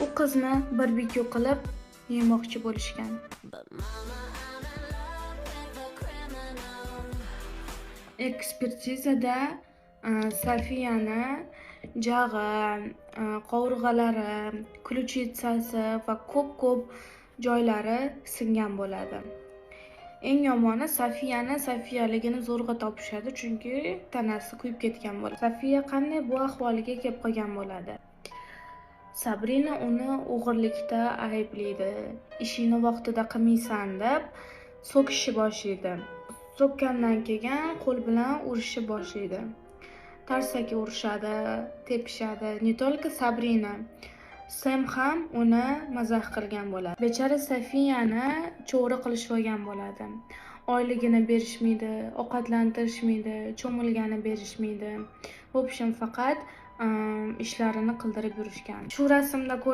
u qizni barbekyu qilib yemoqchi bo'lishgan. Ekspertizada Sofiyani jag'i, qovurg'alari, ключицasi va ko'p joylari singan bo'ladi. Eng yomoni Sofiyani Sofiyaligini zo'rg'a topishadi, chunki tanasi kuyib ketgan bo'ladi. Sofiya qanday bu ahvoliga kelib qolgan bo'ladi? Sabrina uni o'g'irlikda ayblaydi. Ishini vaqtida qilmaysan deb so'kishni boshlaydi. So'kkandan keyin qo'l bilan urishni boshlaydi. Tarsaki urishadi, tepishadi. Ne только Sabrina, Sam ham uni mazax qilgan bo'ladi. Bechara Sofiyani cho'ri qilishib olgan bo'ladi. Oyligini berishmaydi, ovqatlantirishmaydi, cho'milgani berishmaydi. Bu faqat ishlarini qildirib yurishgan. Shu rasmda